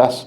10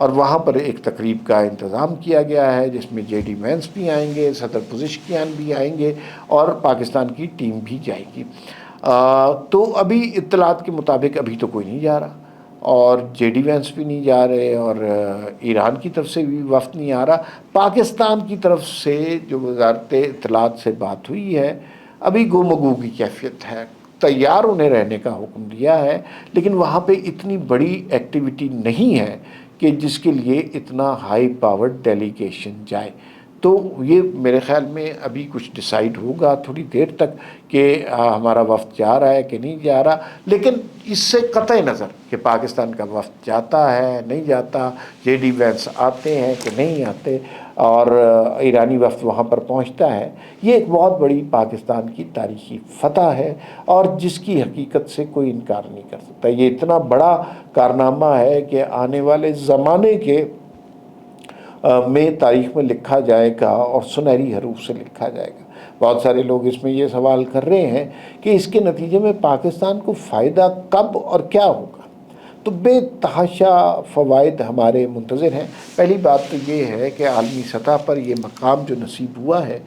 اور وہاں پر ایک تقریب کا انتظام کیا گیا ہے جس میں جے ڈی وینس بھی آئیں گے، صدر پزشکیان بھی آئیں گے اور پاکستان کی ٹیم بھی جائے گی۔ تو ابھی اطلاعات کے مطابق ابھی تو کوئی نہیں جا رہا، اور جے ڈی وینس بھی نہیں جا رہے، اور ایران کی طرف سے بھی وفد نہیں آ رہا۔ پاکستان کی طرف سے جو وزارت اطلاعات سے بات ہوئی ہے، ابھی گو مگو کی کیفیت ہے، تیار انہیں رہنے کا حکم دیا ہے، لیکن وہاں پہ اتنی بڑی ایکٹیویٹی نہیں ہے کہ جس کے لیے اتنا ہائی پاورڈ ڈیلیگیشن جائے۔ تو یہ میرے خیال میں ابھی کچھ ڈیسائیڈ ہوگا تھوڑی دیر تک کہ ہمارا وفد جا رہا ہے کہ نہیں جا رہا، لیکن اس سے قطع نظر کہ پاکستان کا وفد جاتا ہے نہیں جاتا، جے ڈی وینس آتے ہیں کہ نہیں آتے، اور ایرانی وفد وہاں پر پہنچتا ہے، یہ ایک بہت بڑی پاکستان کی تاریخی فتح ہے اور جس کی حقیقت سے کوئی انکار نہیں کر سکتا۔ یہ اتنا بڑا کارنامہ ہے کہ آنے والے زمانے کے میں تاریخ میں لکھا جائے گا اور سنہری حروف سے لکھا جائے گا۔ بہت سارے لوگ اس میں یہ سوال کر رہے ہیں کہ اس کے نتیجے میں پاکستان کو فائدہ کب اور کیا ہوگا، تو بے تحاشا فوائد ہمارے منتظر ہیں۔ پہلی بات تو یہ ہے کہ عالمی سطح پر یہ مقام جو نصیب ہوا ہے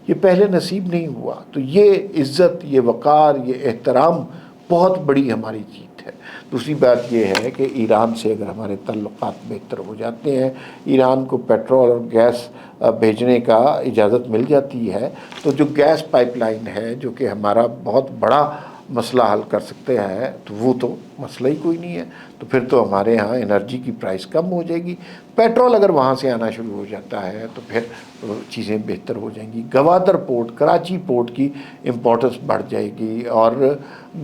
یہ پہلے نصیب نہیں ہوا، تو یہ عزت، یہ وقار، یہ احترام بہت بڑی ہماری جیت ہے۔ دوسری بات یہ ہے کہ ایران سے اگر ہمارے تعلقات بہتر ہو جاتے ہیں، ایران کو پیٹرول اور گیس بھیجنے کا اجازت مل جاتی ہے، تو جو گیس پائپ لائن ہے جو کہ ہمارا بہت بڑا مسئلہ حل کر سکتے ہیں، تو وہ تو مسئلہ ہی کوئی نہیں ہے، تو پھر تو ہمارے ہاں انرجی کی پرائس کم ہو جائے گی۔ پیٹرول اگر وہاں سے آنا شروع ہو جاتا ہے تو پھر چیزیں بہتر ہو جائیں گی۔ گوادر پورٹ، کراچی پورٹ کی امپورٹنس بڑھ جائے گی، اور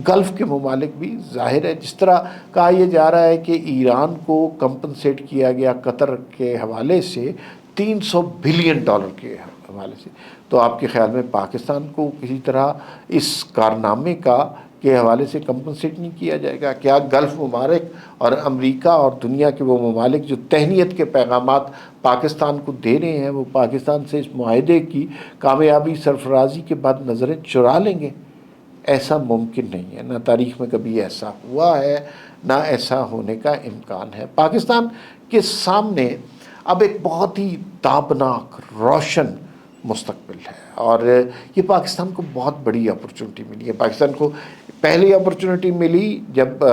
گلف کے ممالک بھی، ظاہر ہے جس طرح کہا یہ جا رہا ہے کہ ایران کو کمپنسیٹ کیا گیا قطر کے حوالے سے $300 بلین کے حوالے سے، تو آپ کے خیال میں پاکستان کو کسی طرح اس کارنامے کے حوالے سے کمپنسیٹ نہیں کیا جائے گا؟ کیا گلف ممالک اور امریکہ اور دنیا کے وہ ممالک جو تہنیت کے پیغامات پاکستان کو دے رہے ہیں، وہ پاکستان سے اس معاہدے کی کامیابی سرفرازی کے بعد نظریں چرا لیں گے؟ ایسا ممکن نہیں ہے، نہ تاریخ میں کبھی ایسا ہوا ہے، نہ ایسا ہونے کا امکان ہے۔ پاکستان کے سامنے اب ایک بہت ہی تابناک، روشن مستقبل ہے، اور یہ پاکستان کو بہت بڑی اپرچونٹی ملی ہے۔ پاکستان کو پہلی اپرچونٹی ملی جب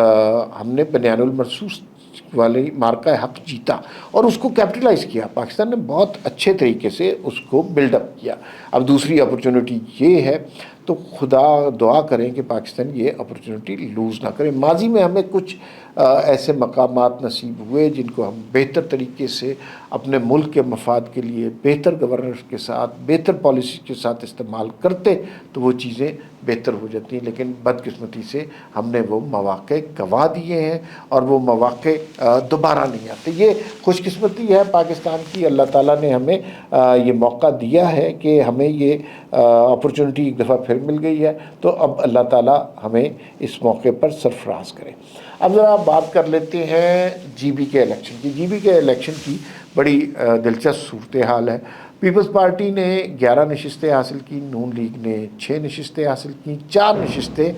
ہم نے بنیان المرصوص والی مارکہ حق جیتا اور اس کو کیپٹلائز کیا۔ پاکستان نے بہت اچھے طریقے سے اس کو بلڈ اپ کیا۔ اب دوسری اپرچونٹی یہ ہے، تو خدا دعا کریں کہ پاکستان یہ اپرچونٹی لوز نہ کرے۔ ماضی میں ہمیں کچھ ایسے مقامات نصیب ہوئے جن کو ہم بہتر طریقے سے اپنے ملک کے مفاد کے لیے بہتر گورننس کے ساتھ، بہتر پالیسی کے ساتھ استعمال کرتے تو وہ چیزیں بہتر ہو جاتی ہیں، لیکن بدقسمتی سے ہم نے وہ مواقع گنوا دیے ہیں اور وہ مواقع دوبارہ نہیں آتے۔ یہ خوش قسمتی ہے پاکستان کی، اللہ تعالیٰ نے ہمیں یہ موقع دیا ہے کہ ہمیں یہ اپرچونٹی ایک دفعہ پھر مل گئی ہے، تو اب اللہ تعالیٰ ہمیں اس موقع پر سرفراز کرے۔ اب ذرا بات کر لیتے ہیں جی بی کے الیکشن کی۔ جی بی کے الیکشن کی بڑی دلچسپ صورتحال ہے۔ پیپلز پارٹی نے 11 نشستیں حاصل کی، نون لیگ نے 6 نشستیں حاصل کی، 4 نشستیں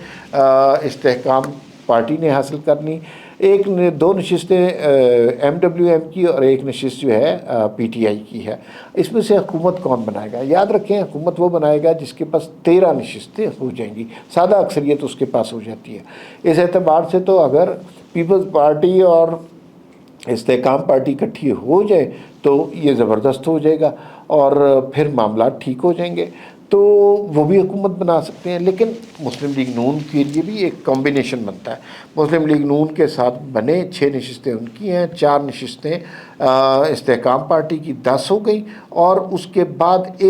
استحکام پارٹی نے حاصل کرنی، ایک نے 2 نشستیں ایم ڈبلیو ایم کی اور ایک نشست جو ہے پی ٹی آئی کی ہے۔ اس میں سے حکومت کون بنائے گا؟ یاد رکھیں حکومت وہ بنائے گا جس کے پاس 13 نشستیں ہو جائیں گی، سادہ اکثریت اس کے پاس ہو جاتی ہے۔ اس اعتبار سے تو اگر پیپلز پارٹی اور استحکام پارٹی اکٹھی ہو جائے تو یہ زبردست ہو جائے گا اور پھر معاملات ٹھیک ہو جائیں گے، تو وہ بھی حکومت بنا سکتے ہیں۔ لیکن مسلم لیگ نون کے لیے بھی ایک کمبینیشن بنتا ہے۔ مسلم لیگ نون کے ساتھ بنے 6 نشستیں ان کی ہیں، 4 نشستیں استحکام پارٹی کی 10 ہو گئی، اور اس کے بعد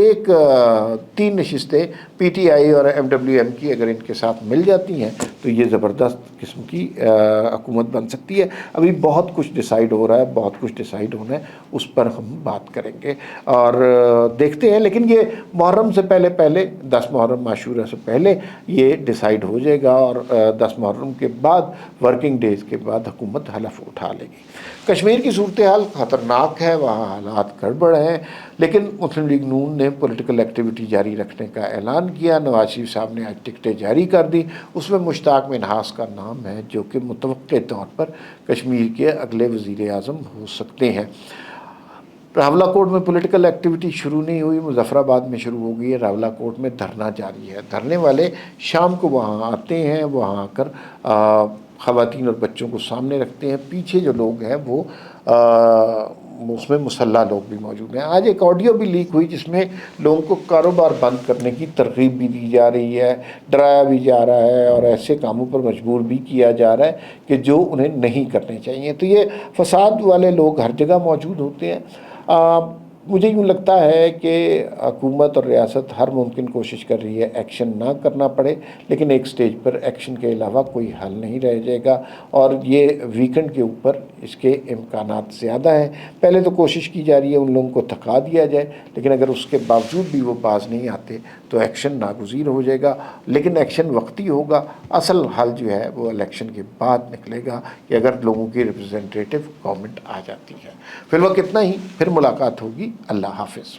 3 نشستیں پی ٹی آئی اور ایم ڈبلیو ایم کی اگر ان کے ساتھ مل جاتی ہیں تو یہ زبردست قسم کی حکومت بن سکتی ہے۔ ابھی بہت کچھ ڈیسائیڈ ہو رہا ہے، بہت کچھ ڈیسائیڈ ہونا ہے، اس پر ہم بات کریں گے اور دیکھتے ہیں، لیکن یہ محرم سے پہلے 10 محرم عاشورہ سے پہلے یہ ڈیسائیڈ ہو جائے گا، اور 10 محرم کے بعد ورکنگ ڈیز کے بعد حکومت حلف اٹھا لے گی۔ کشمیر کی صورتحال خطرناک ہے، وہاں حالات گڑبڑ ہیں، لیکن مسلم لیگ نون نے پولیٹیکل ایکٹیویٹی جاری رکھنے کا اعلان کیا, نواز شریف صاحب نے آج ٹکٹیں جاری کر دی. اس میں مشتاق منہاس کا نام ہے جو کہ متوقع طور پر کشمیر کے اگلے وزیر اعظم ہو سکتے ہیں. راولہ کوٹ میں پولیٹیکل ایکٹیویٹی شروع نہیں ہوئی, مظفر آباد میں شروع ہو گئی ہے. راولہ کوٹ میں دھرنا جاری ہے. دھرنے والے شام کو وہاں آتے ہیں, وہاں آ کر خواتین اور بچوں کو سامنے رکھتے ہیں. پیچھے جو لوگ ہیں وہ اس میں مسلح لوگ بھی موجود ہیں. آج ایک آڈیو بھی لیک ہوئی جس میں لوگوں کو کاروبار بند کرنے کی ترغیب بھی دی جا رہی ہے, ڈرایا بھی جا رہا ہے اور ایسے کاموں پر مجبور بھی کیا جا رہا ہے کہ جو انہیں نہیں کرنے چاہیے. تو یہ فساد والے لوگ ہر جگہ موجود ہوتے ہیں. مجھے یوں لگتا ہے کہ حکومت اور ریاست ہر ممکن کوشش کر رہی ہے ایکشن نہ کرنا پڑے, لیکن ایک سٹیج پر ایکشن کے علاوہ کوئی حل نہیں رہ جائے گا. اور یہ ویکنڈ کے اوپر اس کے امکانات زیادہ ہیں. پہلے تو کوشش کی جا رہی ہے ان لوگوں کو تھکا دیا جائے, لیکن اگر اس کے باوجود بھی وہ باز نہیں آتے تو ایکشن ناگزیر ہو جائے گا. لیکن ایکشن وقتی ہوگا, اصل حل جو ہے وہ الیکشن کے بعد نکلے گا کہ اگر لوگوں کی ریپرزنٹیٹیو گورنمنٹ آ جاتی ہے. فی الوقت اتنا ہی, پھر ملاقات ہوگی. اللہ حافظ.